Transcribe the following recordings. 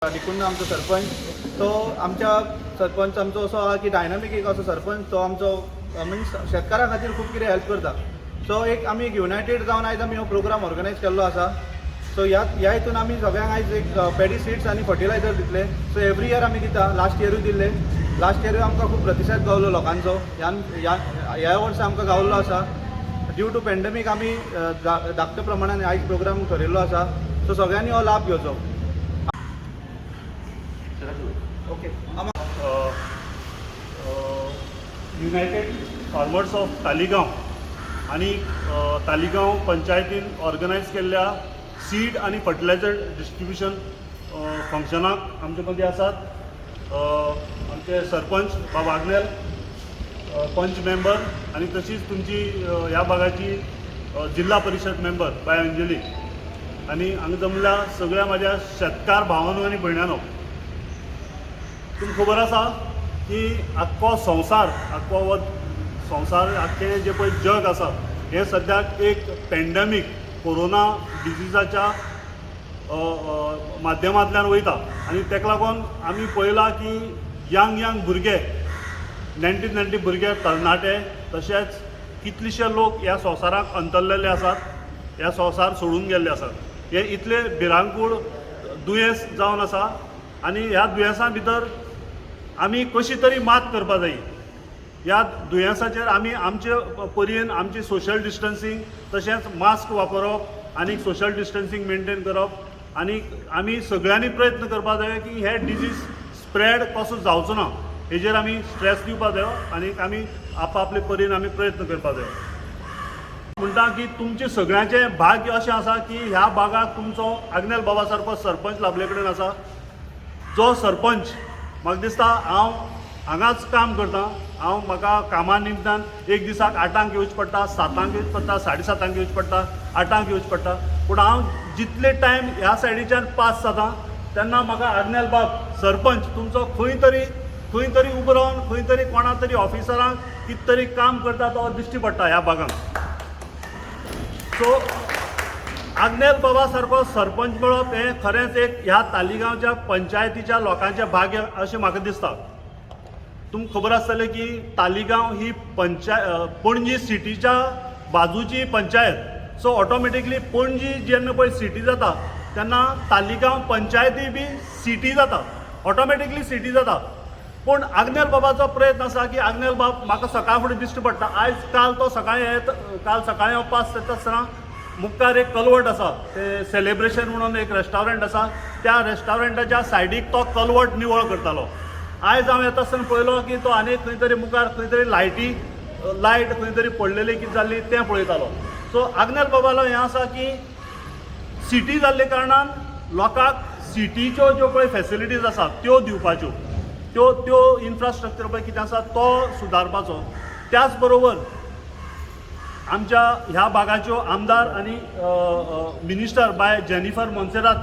देखून आमचो सरपंच तो आमच्या सरपंच आमचो असो आहा की डायनामीक एक असो सरपंच तो आमचो मिन्स शेतकारां खातीर खूब कितें हेल्प करता. सो एक आमी युनायटेड जावन आयज आमी हो प्रोग्राम ऑर्गनायज केल्लो आसा. सो ह्या हितून आमी सगळ्यांक आयज एक पॅडी सीड्स आनी फर्टिलायझर दितले. सो एवरी इयर आमी दिता. लास्ट इयरूय दिल्ले. लास्ट इयरूय आमकां खूब प्रतिसाद गावलो लोकांचो. ह्या वर्सा आमकां गावल्लो आसा. ड्यू टू पॅन्डेमीक आमी धाकट्या प्रमाणान आयज प्रोग्राम ठरयल्लो आसा. सो सगळ्यांनी हो लाभ घेवचो. Okay. United farmers of Taleigao आणि तालिगांव पंचायतीन ऑर्गनायज केल्ल्या सीड आणि फर्टिलायझर डिस्ट्रीब्युशन फंक्शनाक आमचे मदीं आसात आमचे सरपंच बाब आग्नेल, पंच मेंबर आणि तशीच तुमची ह्या भागाची जिल्हा परिषद मेंबर बाय अंजली आणि हांगा जमल्या सगळ्या माझ्या शेतकार भावांनो आणि भयणांनो. तुमकां खबर आसा की आख्खो संवसार आख्खें जें पळय जग आसा हें सद्याक एक पॅन्डेमीक कोरोना डिजीजाच्या माध्यमांतल्यान वयता आनी तेका लागून आमी पळयलां की यंग भुरगे 90 भुरगे तरणाटे तशेंच कितलेशे लोक ह्या संवसाराक अंतरलेले आसात, ह्या संवसार सोडून गेल्ले आसात. हे इतले भिरांकूळ दुयेंस जावन आसा आनी ह्या दुयेंसा भितर आमी कशी तरी मात करपा जाय. ह्या दुयेंसाचेर आमी आमचे परीन आमची सोशल डिस्टन्सींग तशेंच मास्क वापरप आनी सोशल डिस्टन्सींग मेंटेन करप आनी आमी सगळ्यांनी प्रयत्न करपा जाय की हे डिजीज स्प्रेड कसो जावचो ना हेजेर आमी स्ट्रेस दिवपा जायो आनी आमी आपले परीन आमी प्रयत्न करपा जाय. म्हणटा की तुमचे सगळ्यांचे भाग्य अशें आसा की ह्या भागाक तुमचो आग्नेल बाबा सारको सरपंच लाभले कडेन आसा. जो सरपंच म्हाका दिसता हांव हांगाच काम करता. म्हाका कामा निमतान एक दिसाक 8 येवचे पडटा, 7 येवचे पडटा, 7:30 येवचे पडटा, 8 येवचे पडटा. पूण हांव जितले टायम ह्या सायडीच्यान पास जाता तेन्ना म्हाका आग्नेल बाब सरपंच तुमचो खंय तरी उबो रावन खंय तरी कोणा तरी ऑफिसरांक कितें तरी काम करता तो दिश्टी पडटा ह्या भागांत. सो आग्नेल बाबा सारको सरपंच मेळप हें खरेंच एक ह्या तालिगांवच्या पंचायतीच्या लोकांचें भाग्य अशें म्हाका दिसता. तुमकां खबर आसतलें की तालिगांव ही पणजी सिटीच्या बाजूची पंचायत. सो ऑटोमॅटिकली पणजी जेन्ना पळय सिटी जाता तेन्ना तालिगांव पंचायती बी सिटी जाता, ऑटोमॅटिकली सिटी जाता. पूण आग्नेल बाबाचो प्रयत्न आसा की आग्नेल बाब म्हाका सकाळ फुडें दिश्टी पडटा. काल तो सकाळी काल सकाळी हांव पास येता आसतना मुखार एक कलवट आसा, ते सेलेब्रेशन म्हणून एक रेस्टॉरंट आसा, त्या रेस्टॉरंटाच्या सायडीक तो कलवट निवळ करतालो. आयज हांव येता आसतना पळयलो की तो आनी खंय तरी मुखार खंय तरी लायट खंय तरी पडलेली कितें जाल्ली तें पळयतालो. सो आग्नेल बाबालो हें आसा की सिटी जाल्ले कारणान लोकांक सिटीच्यो ज्यो पळय फॅसिलिटीज आसात त्यो दिवपाच्यो, त्यो इन्फ्रास्ट्रक्चर पळय कितें आसा तो सुदारपाचो. त्याच बरोबर आमच्या ह्या भागाच्यो आमदार आनी मिनिस्टर बाय जेनिफर मोन्सेरात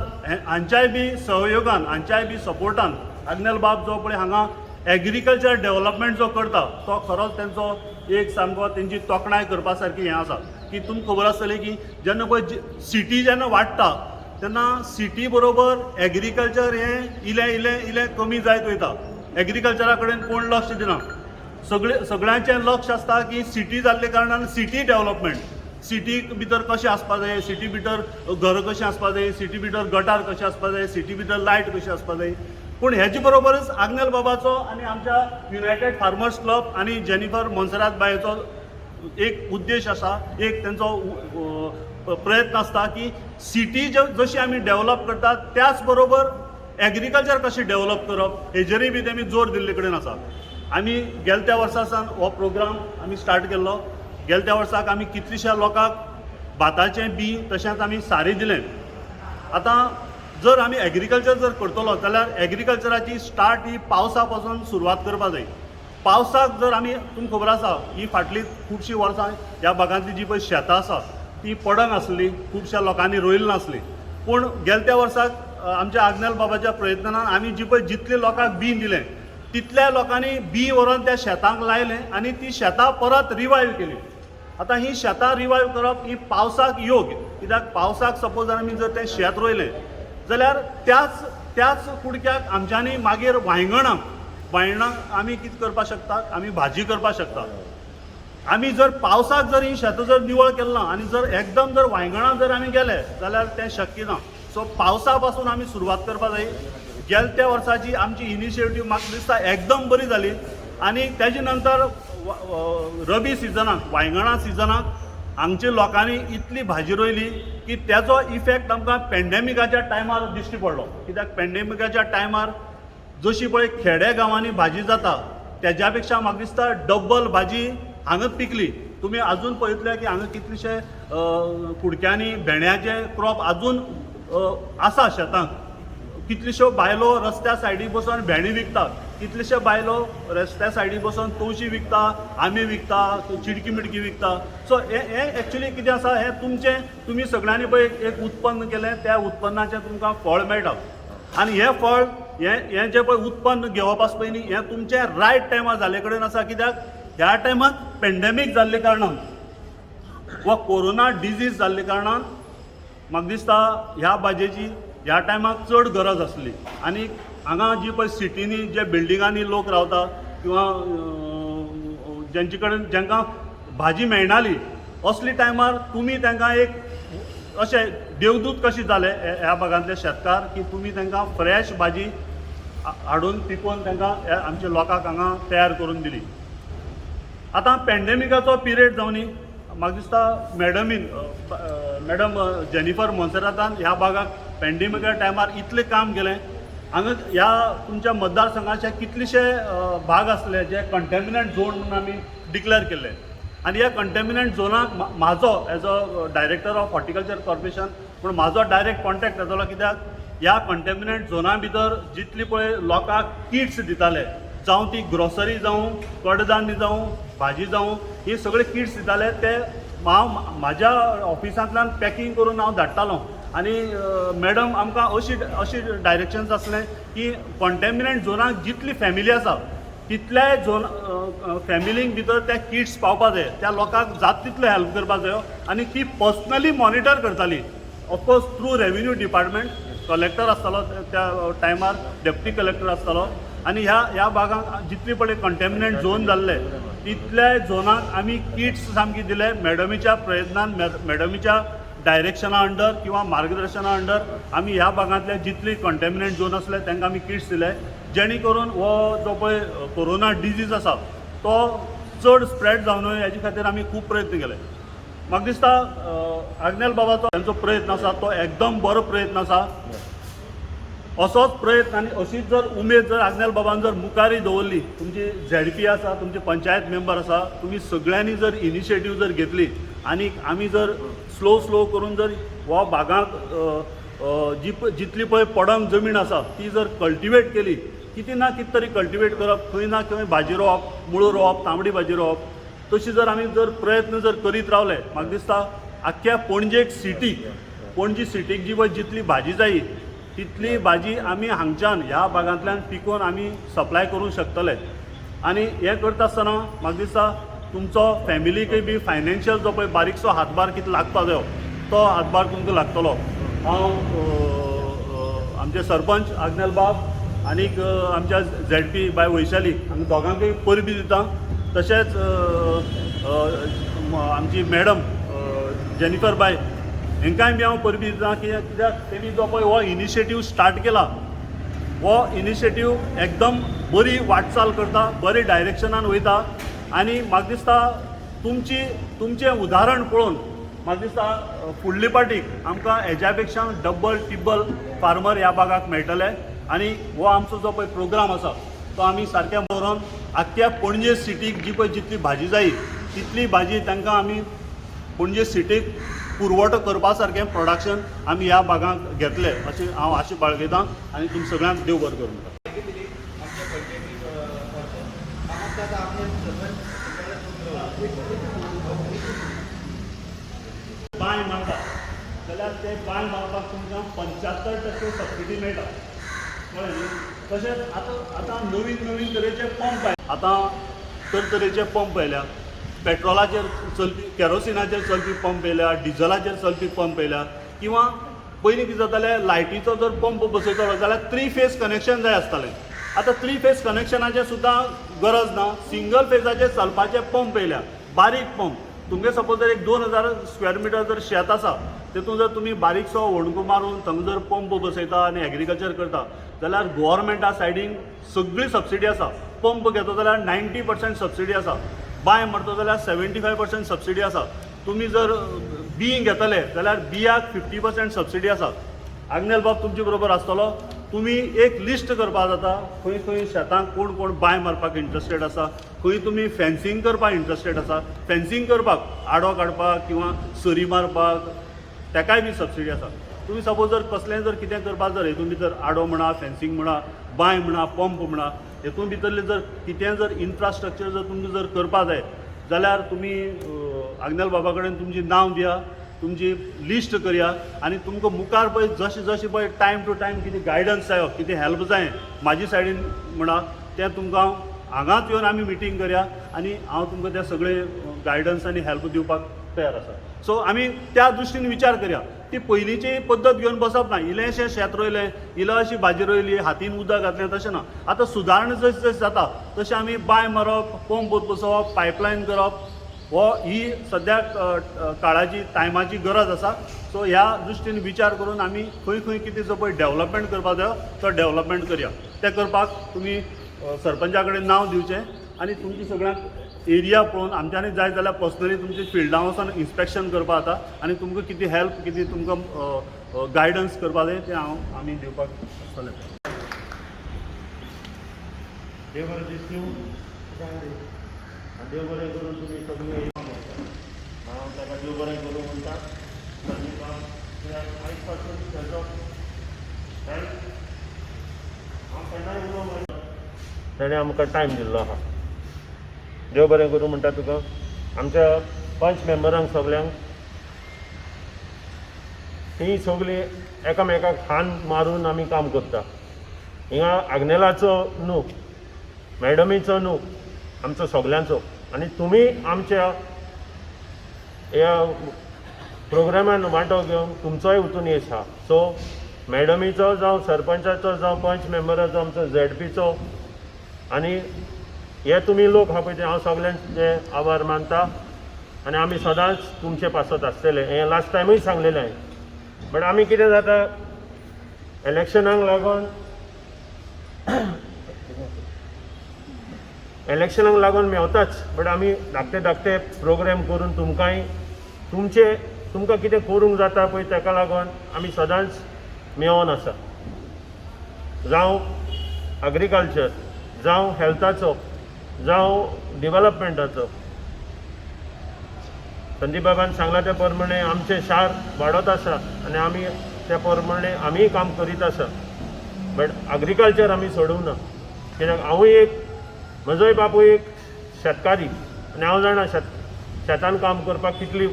हांच्याय बी सहयोगान हांच्याय बी सपोर्टान आग्नेल बाब जो पळय हांगा एग्रीकल्चर डेव्हलपमेंट जो करता तो खरोच तेंचो एक सामको तेंची तोखणाय करपा सारकी हें आसा. की तुमकां खबर आसतलें की जेन्ना पळय सिटी जेन्ना वाडटा तेन्ना सिटी बरोबर एग्रीकल्चर हें इलें कमी जायत वयता. एग्रीकल्चरा कडेन कोण लक्ष दिना. सगळ्यांचें लक्ष आसता की सिटी जाल्ले कारणान सिटी डेव्हलपमेंट, सिटी भितर कशें आसपा जाय, सिटी भितर घर कशें आसपा जाय, सिटी भितर गटार कशें आसपा जाय, सिटी भितर लायट कशी आसपा जाय. पूण हेजे बरोबरच आग्नेल बाबाचो आनी आमच्या युनायटेड फार्मर्स क्लब आनी जेनिफर मोन्सेरात बायचो एक उद्देश आसा, एक तेंचो प्रयत्न आसता की सिटी जशी आमी डेव्हलप करतात त्याच बरोबर एग्रीकल्चर कशें डेव्हलप करप हेजेरूय बी तेमी जोर दिल्ले कडेन आसा. आमी गेल्या वर्सा सावन हो प्रोग्राम आमी स्टार्ट केल्लो. गेल्या वर्साक आमी कितलीश्या लोकांक भाताचें बी तशेंच आमी सारें दिलें. आतां जर आमी एग्रीकल्चर जर करतलो जाल्यार एग्रीकल्चराची स्टार्ट ही पावसा पासून सुरवात करपा जाय. पावसाक जर आमी तुमकां खबर आसा ही फाटलीं खुबशीं वर्सां ह्या भागांतली जी पळय शेतां आसा ती पडंग आसली, खुबश्या लोकांनी रोयल्ली नासली. पूण गेल्या वर्साक आमच्या आग्नेल बाबाच्या प्रयत्नान आमी जी पळय जितले लोकांक बी दिलें तितल्या लोकांनी बी व्हरून त्या शेतांक लायलें आनी ती शेतां परत रिवायव केली. आतां ही शेतां रिवायव करप ही पावसाक योग्य, कित्याक पावसाक सपोज आमी जर तें शेत रोयलें जाल्यार त्याच त्याच कुडक्याक आमच्यांनी मागीर वांयगणां आमी कितें करपाक शकतात, आमी भाजी करपाक शकतात. आमी जर पावसाक जर ही शेतां जर निवळ केलें ना आनी जर एकदम जर वांयगणां जर आमी गेले जाल्यार तें शक्य ना. सो पावसा पासून आमी सुरवात करपाक जाय. गेल्या वर्साची आमची इनिशिएटीव म्हाका दिसता एकदम बरी जाली आनी तेजे नंतर रबी सिजनाक वांयगणां सिजनाक हांगच्या लोकांनी इतली भाजी रोयली की तेजो इफेक्ट आमकां पॅन्डेमिकाच्या टायमार दिश्टी पडलो. कित्याक पॅन्डेमिकाच्या टायमार जशी पळय खेडे गांवांनी भाजी जाता तेज्या पेक्षा म्हाका दिसता डब्बल भाजी हांगाच पिकली. तुमी आजून पळयतले की हांगा कितलेशे कुडक्यांनी भेंड्याचे क्रॉप आजून आसा शेतांत. कितल्योश्यो बायलो रस्त्या सायडीक बसून भेंडी विकतात, कितलेशे बायलो रस्त्या सायडीक बसून तवशी विकता, आंबे विकता, चिडकी मिडकी विकता. सो हे एक्चुली कितें आसा, हे तुमी सगळ्यांनी पळय एक उत्पन्न केलें, त्या उत्पन्नाचें तुमकां फळ मेळटा. आनी हें फळ हें जें पळय उत्पन्न घेवप आसा पळय न्ही, हें तुमचें रायट टायमार जाले कडेन आसा. कित्याक ह्या टायमार पॅन्डेमीक जाल्ले कारणान वा कोरोना डिजीज जाल्ले कारणान म्हाका दिसता ह्या भाजयेची ह्या टायमाक चड गरज आसली. आनी हांगा जी पळय सिटीनी जे बिल्डिंगांनी लोक रावता किंवा जेंकां भाजी मेळनाली असली टायमार तुमी तांकां एक अशें देवदूत कशें जाले ह्या भागांतले शेतकार की तुमी तांकां फ्रेश भाजी हाडून पिकोवन तांकां आमच्या लोकांक हांगा तयार करून दिली. आतां पॅन्डेमिकाचो पिरियड जावन न्ही म्हाका दिसता मॅडम जेनिफर मोन्सेरातान ह्या भागाक पॅन्डेमिका टायमार इतलें काम केलें. हांगा ह्या तुमच्या मतदारसंघाचे कितलेशे भाग आसले जे कंटेमिनंट झोन म्हणून आमी डिक्लेअर केल्ले. आनी ह्या कंटेमिनंट झोनाक म्हाजो as a director of horticulture corporation पूण म्हाजो डायरेक्ट कॉन्टॅक्ट जातालो. कित्याक ह्या कंटेमिनंट झोना भितर जितली पळय लोकांक किट्स दिताले, जावं ती ग्रॉसरी जावं कडधान्य जावं भाजी जावं ही सगळे किट्स दिताले, ते हांव म्हाज्या ऑफिसांतल्यान पॅकींग करून हांव धाडटालो. आनी मॅडम आमकां अशी डायरेक्शन्स आसलें की कंटेमिनंट झोनाक जितली फॅमिली आसा तितल्याय झोन फॅमिलींक भितर ते किट्स पावपा जाय, त्या लोकांक जाता तितले हेल्प करपा जायो. आनी ती पर्सनली मॉनिटर करताली, of course through revenue department. Collector आसतालो त्या टायमार, डेप्टी कलेक्टर आसतालो. आनी ह्या भागांक जितली पळय कंटेमिनंट झोन जाल्ले तितल्या झोनाक आमी किट्स सामकी दिले. मॅडमीच्या प्रयत्नान मॅडमीच्या डायरेक्शना अंडर किंवा मार्गदर्शना अंडर आमी ह्या भागांतले जितली कंटेमिनंट झोन आसले तांकां आमी किट्स दिले, जेणे करून हो जो पळय कोरोना डिजीज आसा तो चड स्प्रेड जावं नये हेजे खातीर आमी खूब प्रयत्न केले. म्हाका दिसता आग्नेल बाबाचो तांचो प्रयत्न आसा तो एकदम बरो प्रयत्न आसा. असोच प्रयत्न आनी अशीच जर उमेद जर आग्नेल बाबान जर मुखारी दवरली, तुमची झेडपी आसा, तुमचे पंचायत मेंबर आसा, तुमी सगळ्यांनी जर इनिशिएटीव जर घेतली आनी आमी जर स्लो करून जर हो भागांत जितली पळय पडंग जमीन आसा ती जर कल्टिवेट केली, कितें ना कितें तरी कल्टिवेट करप, खंय ना खंय भाजी रोवप, मुळो रोवप, तांबडी भाजी रोवप, तशी जर आमी जर प्रयत्न जर करीत रावले म्हाका दिसता आख्ख्या पणजी सिटीक जी पळय जितली भाजी जायी तितली भाजी आमी हांगच्यान ह्या भागांतल्यान पिकोवन आमी सप्लाय करूंक शकतले. आनी हें करता आसतना म्हाका दिसता तुमचो फॅमिलीकय बी फायनान्शियल जो पळय बारीकसो हातभार कितें लागपा जायो तो हातभार तुमकां लागतलो. हांव आमचे सरपंच आग्नेल बाब आनीक आमच्या झेडपी बाय वैशाली हांगा दोगांकय परबी दिता. तशेंच आमची मॅडम जेनिफर बाय हेंकाय बी हांव परबी दिता. कित्याक तेणी जो पळय हो इनिशिएटीव स्टार्ट केला हो इनिशिएटीव एकदम बरी वाटचाल करता, बरी डायरेक्शनान वयता. आनी म्हाका दिसता तुमचें उदाहरण पळोवन म्हाका दिसता फुडले पाटीक आमकां हेज्या पेक्षा डब्बल टिब्बल फार्मर ह्या भागाक मेळटले. आनी हो आमचो जो पळय प्रोग्राम आसा तो आमी सारकें दवरून आख्ख्या पणजे सिटीक जी पळय जितली भाजी जायी तितली भाजी तांकां आमी पणजे सिटीक पुरवठो करपा सारकें प्रोडक्शन आमी ह्या भागांत घेतले अशें हांव आशा बाळगयतां. आनी तुमी सगळ्यांक देव बरें करूं. बांय मारता जाल्यार ते बांय मारपाक तुमकां 75% सबसिडी मेळटा, कळ्ळें न्ही. तशेंच आतां नवीन तरेचे पंप आयले, आतां तरेचे पंप आयल्या, पेट्रोलाचेर चलपी केरोसिनाचेर चलपी पंप येयल्या, डिझलाचेर चलपी पंप येयल्या, किंवा पयलीं कितें जातालें लायटीचो जर पंप बसयतलो जाल्यार 3 फेज कनेक्शन जाय आसतालें. आतां 3 फेज कनेक्शनाचें सुद्दां गरज ना. सिंगल फेजाचेर चलपाचे पंप येयल्या, बारीक पंप. तुमगे सपोज जर एक 2000 स्क्वेअर मिटर जर शेत आसा, तेतून जर तुमी बारीकसो होणको मारून थंग जर पंप बसयता आनी एग्रीकल्चर करता जाल्यार गोवोरमेंटा सायडीन सगळी सबसिडी आसा. पंप घेता जाल्यार 90% सबसिडी आसा. बांय मारता जाल्यार 75% सबसिडी आसा. तुमी जर बी घेतले जाल्यार बियाक 50% सबसिडी आसा. आग्नेल बाब तुमचे बरोबर आसतलो. तुमी एक लिस्ट करपाक जाता खंय खंय शेतांक कोण कोण बांय मारपाक इंट्रस्टेड आसा, खंय तुमी फेन्सिंग करपाक इंट्रस्टेड आसा. फेन्सिंग करपाक आडो काडपाक किंवा सरी मारपाक तेकाय बी सबसिडी आसा. तुमी सपोज जर कसलेंय जर कितें करपाक जर हेतून भितर आडो म्हणा, फेन्सिंग म्हणा, बांय म्हणा, पंप म्हणा, हेतून भितरले जर कितें जर इन्फ्रास्ट्रक्चर जर तुमकां जर करपाक जाय जाल्यार तुमी आग्नेल बाबा कडेन तुमचें नांव दिया, तुमची लिस्ट करया आनी तुमकां मुखार पळय जशें जशें पळय टायम टू टायम कितें गायडन्स जायो, कितें हेल्प जाय म्हाजी सायडीन म्हणा तें तुमकां हांगाच येवन आमी मिटींग करया आनी हांव तुमकां तें सगळें गायडन्स आनी हेल्प दिवपाक तयार आसा. सो आमी त्या दृश्टीन विचार करया. ती पयलींची पद्दत घेवन बसप ना. इल्लेंशें शेत रोयलें, इल्लोशी भाजी रोयली, हातीन उदक घातलें तशें ना. आतां सुदारणा जशी जशी जाता तशें आमी बांय मारप, पंप बसोवप, पायपलायन करप ही सद्याक काळाची टायमाची गरज आसा. सो ह्या दृश्टीन विचार करून आमी खंय खंय कितें जो पळय डेव्हलपमेंट करपाक जायो तो डेव्हलपमेंट करया. तें करपाक तुमी सरपंचा कडेन नांव दिवचें आनी तुमची सगळ्यांक एरिया पळोवन आमच्यांनी जाय जाल्यार पर्सनली तुमचे फिल्डां वचून इन्स्पेक्शन करपाक जाता आनी तुमकां कितें हेल्प कितें तुमकां गायडन्स करपाक जाय तें आमी दिवपाक आसतलें. देव बरें दिसू देव बरें करून तुमी सगळें हांव ताका देव बरें करूं म्हणटा. आयज पासून तेजो हांव केन्नाय उलोवंक ताणें आमकां टायम दिल्लो आहा. देव बरें करूं म्हणटा तुका. आमच्या 5 मेंबरांक सगल्यांक ही सगळीं एकामेकाक हान मारून आमी काम करता. हिंगा आग्नेलाचो न्हू, मॅडमीचो न्हू, आमचो सगल्यांचो. आनी तुमी आमच्या ह्या प्रोग्रामान वांटो घेवन तुमचोय हितून यश आहा. सो मॅडमीचो जावं सरपंचाचो जावं 5 मेंबराचो आमचो झेडपीचो आनी हे तुमी लोक आहा पळय ते हांव सगल्यांचे आभार मानता आनी आमी सदांच तुमचे पासत आसतले. हें लास्ट टायमूय सांगलेलें हांवें. बट आमी कितें जाता इलेक्शनाक लागून मेवताच. बट आमी धाकटे धाकटे प्रोग्राम करून तुमकां कितें करूंक जाता पळय ताका लागून आमी सदांच मेळोन आसा. जावं एग्रीकल्चर, जावं हेल्थाचो, जावं डेव्हलपमेंटाचो. संदीप बाबान सांगला त्या प्रमाणे आमचें शार वाडत आसा आनी आमी त्या प्रमाणे आमीय काम करीत आसा. बट एग्रीकल्चर आमी सोडूंक ना. कित्याक हांवूय म्हजोय बापूय एक शेतकारी आनी हांव जाणा शेतान काम करपाक कितली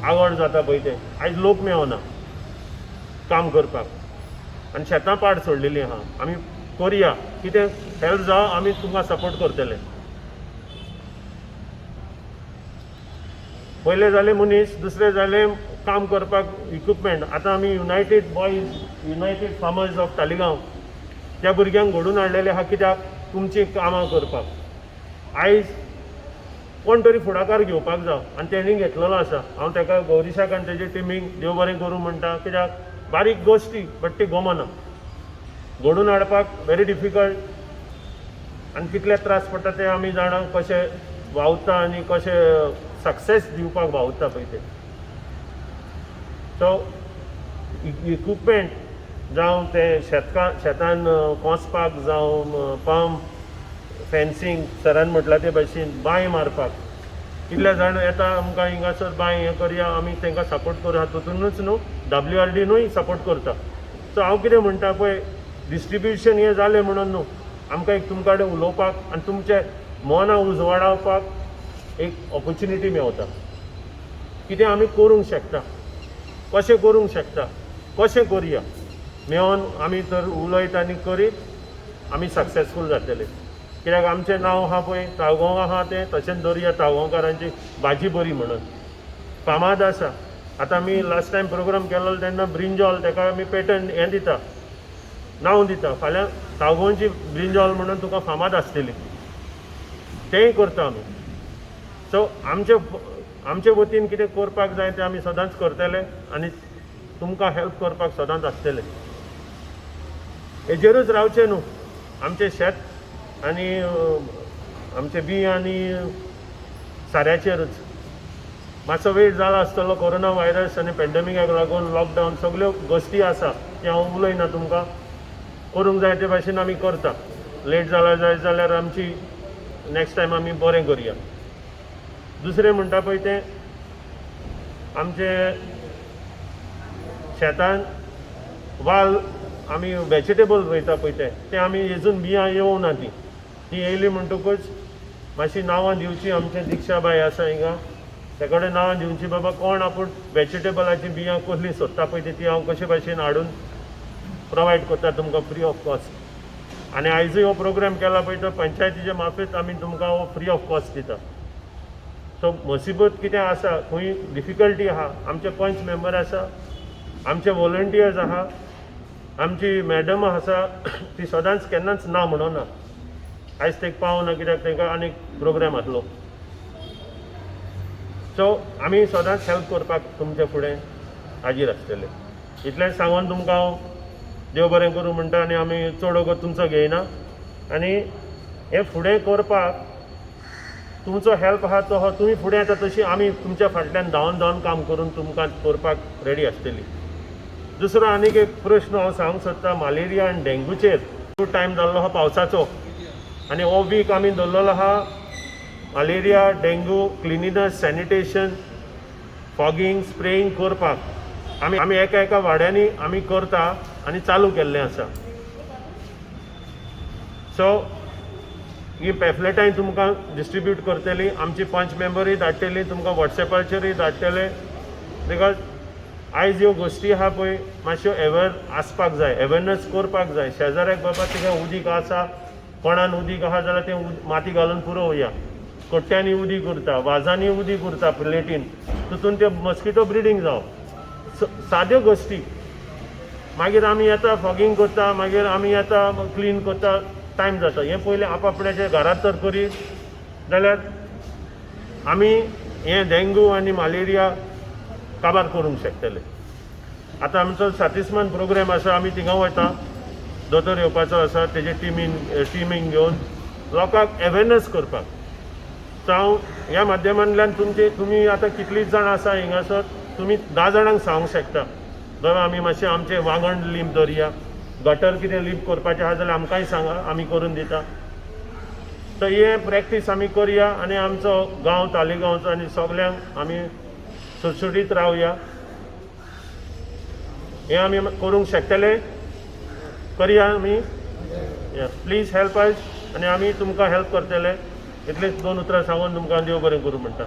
आवड जाता पळय तें. आयज लोक मेळना काम करपाक आनी शेतां पाड सोडलेलीं आहा. आमी करया, कितें हेल्प जावं आमी तुमकां सपोर्ट करतले. पयले जाले मनीस, दुसरे जाले काम करपाक इक्विपमेंट. आतां आमी युनायटेड फार्मर्स ऑफ तालिगांव त्या भुरग्यांक घडोवन हाडलेले आहा. कित्याक तुमची कामां करपाक. आयज कोण तरी फुडाकार घेवपाक जाय आनी तेणी घेतलेलो आसा. हांव ताका गौरीशाक आनी तेजे टिमीक देव बरें करूं म्हणटा. कित्याक बारीक गोश्टी बट ती गमना घडोवन हाडपाक व्हेरी डिफिकल्ट आनी कितले त्रास पडटा ते आमी जाणा. कशें वावता आनी कशें सक्सेस दिवपाक वावता पळय ते. सो इक्विपमेंट जावं ते शेतान कोंसपाक जावं पंप, फेन्सिंग, सरान म्हटलां ते भाशेन बांय मारपाक कितले जाण येता आमकां हिंगासर बांय हें करया, आमी तांकां सपोर्ट करूं. हातूंतूनच न्हू WRDनूय सपोर्ट करता. सो हांव कितें म्हणटा पळय डिस्ट्रिब्युशन हें जालें म्हणून न्हू, आमकां एक तुमचे कडेन उलोवपाक आनी तुमचें मना उजवाडावपाक एक ऑपॉर्च्युनिटी मेवता. कितें आमी करूंक शकता, कशें करूंक शकता, कशें करया मेळोन आमी तर उलयत आनी करीत आमी सक्सेसफूल जातले. कित्याक आमचें नांव आहा पळय ताळगांव आहा तें तशेंच दवरया. ताळगांवकारांची भाजी बरी म्हणून फामाद आसा. आतां आमी लास्ट टायम प्रोग्राम केलो तेन्ना ब्रिंजॉल ताका आमी पेटंट हें दिता, नांव दिता. फाल्यां सावगोंची ब्रिंजॉल म्हणून तुका फामाद आसतली, तेंय करता आमी. सो आमचे वतीन कितें करपाक जाय तें आमी सदांच करतले आनी तुमकां हेल्प करपाक सदांच आसतले. हेजेरूच रावचें न्हू, आमचें शेत आनी आमचें बी आनी साऱ्याचेरूच. मातसो वेळ जाला आसतलो, कोरोना व्हायरस आनी पॅन्डेमिकाक लागून लॉकडावन सगल्यो गोश्टी आसा त्यो हांव उलयना, तुमकां करूंक जाय ते भाशेन आमी करता. लेट जाला जाल्यार आमची नेक्स्ट टायम आमी बरें करया. दुसरें म्हणटा पळय तें आमचे शेतान वाल आमी वेजिटेबल रोयता पळय ते आमी हेजून बियां येवना ती येयली म्हणटकूच मातशी नांवां दिवची. आमचे दिक्षा बाय आसा हिंगा, ते कडेन नांवां दिवची, बाबा कोण आपूण वेजिटेबलाची बियां कसलीं सोदता पळय ती हांव कशे भाशेन हाडून प्रोवायड करता तुमकां फ्री ऑफ कॉस्ट. आनी आयजूय हो प्रोग्राम केला पळय तो पंचायतीच्या मार्फत आमी तुमकां हो फ्री ऑफ कॉस्ट दिता. सो मुसीबत कितें आसा, खंय डिफिकल्टी आहा, आमचे पंच मेंबर आसा, आमचे वॉलंटियर्स आहा, आमची मॅडम आसा, ती सदांच केन्नाच ना म्हणना. आयज तेका पावना कित्याक तांकां आनीक प्रोग्राम आसलो. सो आमी सदांच हेल्प करपाक तुमचे फुडें हाजीर आसतले. इतलेंच सांगून तुमकां हांव देव बरें करूं म्हणटा आनी आमी चड वगत तुमचो घेयना. आनी हें फुडें करपाक तुमचो हेल्प आहा तो तुमी फुडें येता तशी आमी तुमच्या फाटल्यान धांवन काम करून तुमकां करपाक रेडी आसतली. दुसरो आनीक एक प्रश्न हांव सांगूंक सोदता, मलेरिया आनी डेंगूचेर. खूब टायम जाल्लो आहा पावसाचो आनी हो वीक आमी दवरलेलो आहा malaria, dengue, cleanliness, sanitation, fogging, spraying करपाक. आमी एका वाड्यांनी आमी करता आनी चालू केल्लें आसा. सो ही पॅफलेटाय तुमकां डिस्ट्रिब्यूट करतली, आमची पंच मेंबरूय धाडटली, तुमकां वॉट्सॅपाचेरूय धाडटले. बिकॉज आयज ह्यो गोश्टी आहा पळय मातश्यो आसपाक जाय, अवेरनस करपाक जाय. शेजाऱ्याक बाबा तिका उदीक आसा, कोणान उदीक आहा जाल्यार तें माती घालून पुरोवया. कट्ट्यांनी उदीक उरता, वाजांनी उदीक उरता प्लेटीन, तितून ते मस्किटो ब्रिडींग जावं. साद्यो गोश्टी. मागीर आमी येता फॉगिंग करता, मागीर आमी येता क्लीन करता, टायम जाता. हें पयलें आपापल्याच्या घरांत तर करी जाल्यार आमी हें डेंगू आनी मलेरिया काबार करूंक शकतले. आतां आमचो 37 प्रोग्राम आसा, आमी थिंगा वता, दोतोर येवपाचो आसा, तेजे टिमींग घेवन लोकांक अवेरनस करपाक. सो हांव ह्या माध्यमांतल्यान तुमी आतां कितलींच जाण आसा हिंगासर, तुमी 10 जाणांक सांगूंक शकता बाबा आमी मातशें आमचें वांगण लींप दवरया, गटर कितें लींप करपाचें आहा जाल्यार आमकांय सांगा, आमी करून दिता. सो हें प्रॅक्टीस आमी करया आनी आमचो गांव तालिगांवचो आनी सगल्यांक आमी सुटसुटीत रावया. हें आमी करूंक शकतले, करया आमी. प्लीज हेल्प अस आनी आमी तुमकां हेल्प करतले. इतलेच 2 उतरां सांगून तुमकां देव बरें करूं म्हणटा.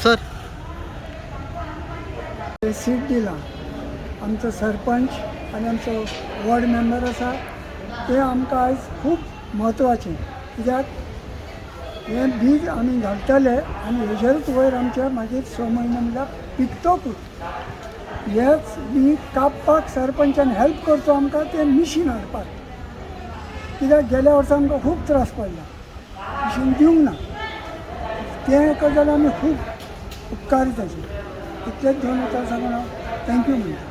सर सीट दिला. आमचो सरपंच आनी आमचो वॉर्ड मेंबर आसा ते आमकां आयज खूब म्हत्वाचें. कित्याक हें बीज आमी घालतले आनी हेजेरूच वयर आमचे मागीर 6 म्हयने म्हणल्यार पिकतकूच हेच बी कापपाक सरपंचान हेल्प करचो आमकां तें मिशीन हाडपाक. कित्याक गेल्या वर्सा आमकां खूब त्रास पडला, मिशीन दिवंक ना. तें कर जाल्यार आमी खूब उपकारी ताचे. इतलेंच दोन उतर सांगून हांव थँक्यू म्हणटा.